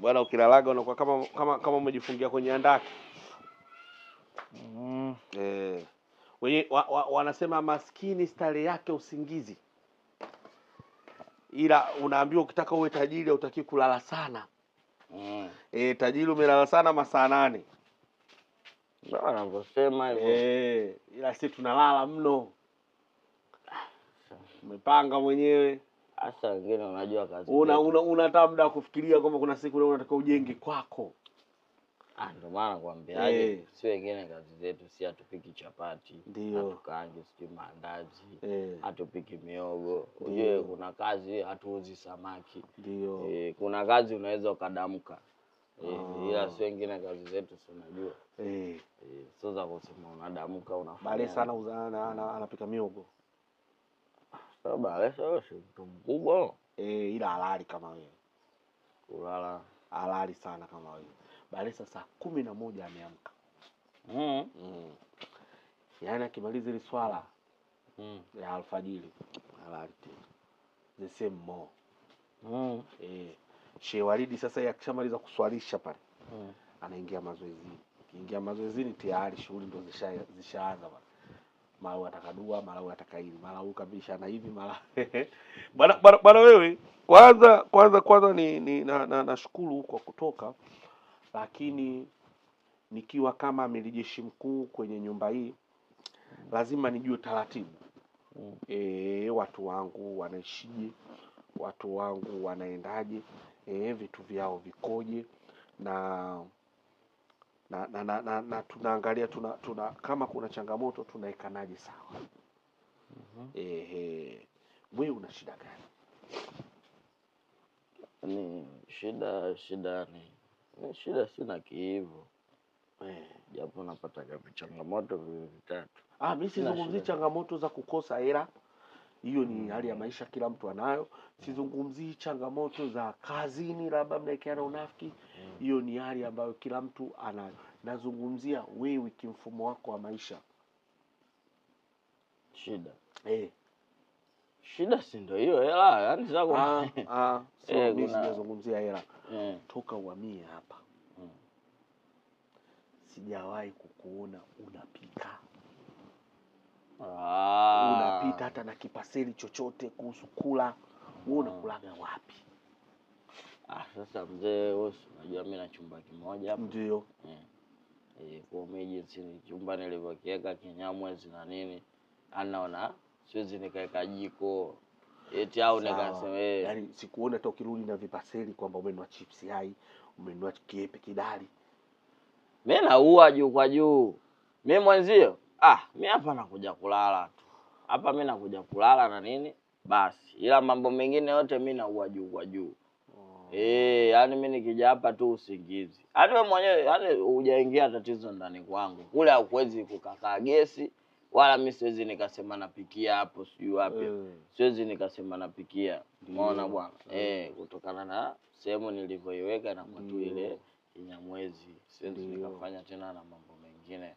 Bwana ukilalaga unakuwa kama umejifungia kwenye andaki. Wanasema maskini stare yake usingizi. Ila unaambiwa ukitaka uwe tajiri hutaki kulala sana. Tajiri umelala sana masaa 8. Ndio wanavyosema hivyo. Ila sisi tunalala mno. Umepanga mwenyewe. Hasa wengine unajua kazi. Una muda kufikiria kwamba kuna siku leo unataka ujenge kwako. Ndio maana nakwambiaje, si wengine kazi zetu si hatupiki chapati, hatukaangi sijui maandazi, hatupiki miogo. Unajua kuna kazi hatuuzi samaki. Ndio. Kuna kazi unaweza ukadamka. Ila si wengine kazi zetu si unajua. Sio za kusema unadamka unafanya. Bale sana uzana anapika miogo. Sababu bale sio mtu mkubwa. Ila halali kama wewe. Kulala halali sana kama wewe. Balesa saa 11 ameamka. Yaani akimaliza ile swala ya alfajiri halali tena. The same more. Sheikh Walidi sasa yakishamaliza kuswalisha pale. Anaingia mazoezini. Kiingia mazoezini tayari shughuli ndo zishaanza bwana. Mara atakadua, mara atakaili, mara ukabisha na hivi mara. Bwana wewe, kwanza ni nashukuru kwa kutoka. Lakini nikiwa kama amiri jeshi mkuu kwenye nyumba hii lazima nijue taratibu. Watu wangu wanaishije, watu wangu wanaendaje, vitu vyao vikoje, na tunaangalia kama kuna changamoto tunaikanaje sawa. Wewe una shida gani? Ni shida sina kiivo. Japo napata changamoto vitatu. Mimi sizungumzii changamoto za kukosa hela. Hiyo ni hali ya maisha kila mtu anayo. Sizungumzii changamoto za kazini labda mnaekeana unafiki. Hiyo ni hali ambayo kila mtu anayo. Nazungumzia wewe kimfumo wako wa maisha. Shida. Shida si ndio hiyo hela, yani zako. Mimi sizungumzia hela. Toka uhamie hapa. Sijawahi kukuona unapika. Unapita hata na kipaseli chochote kuhusu kula. Wewe unakulaga wapi? Sasa mzee wewe unajua mimi na chumba kimoja hapa. Ndio. Kwa mimi chini chumba nilivyokiweka kinyamwezi na nini, anaona siwezi nikaeka jiko. Au nikasema yani sikuona hata ukirudi na vipaseli kwamba umenunua chips hai, umenunua kiepe kidali. Mimi naua juu kwa juu. Mimi mwenzio, mimi hapa nakuja kulala tu. Hapa mimi nakuja kulala na nini? Basi. Ila mambo mengine yote mimi naua juu kwa juu. Yani mimi nikija hapa tu usingizi. Hadi wewe mwenyewe yani hujaingia tatizo ndani kwangu. Kule hauwezi kukakaa gesi, wala mimi siwezi nikasema napikia hapo sijui wapi. Siwezi nikasema napikia. Umeona bwana? Kutokana na sehemu nilivyoiweka na kwa tu ile Kinyamwezi. Siwezi nikafanya tena na mambo mengine.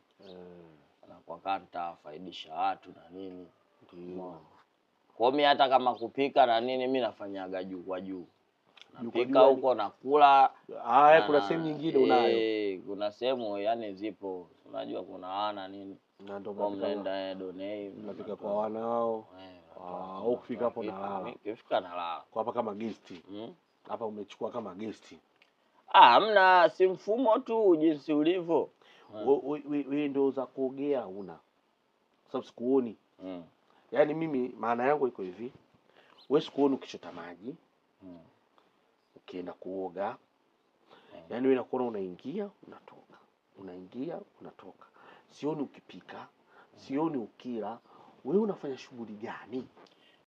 Na kwa kanta faidisha watu na nini. Kwa mimi hata kama kupika na nini mimi nafanyaga juu kwa juu. Napika huko na kula. Kuna sehemu nyingine unayo. Kuna sehemu yani zipo. Unajua kuna ana nini. Na ndio mnaenda donate. Unapika kwa wana wao. Au kufika hapo na lala. Kifika na lala. Kwa hapa kama guest. Hapa umechukua kama guest. Hamna, si mfumo tu jinsi ulivyo. Wewe ndio za kuogea una. Sababu sikuoni. Yaani mimi maana yangu iko hivi. Wewe sikuoni ukichota maji. Ukienda kuoga. Yaani wewe unakuona unaingia, unatoka. Unaingia, unatoka. Sioni ukipika, sioni ukila. Wewe unafanya shughuli gani?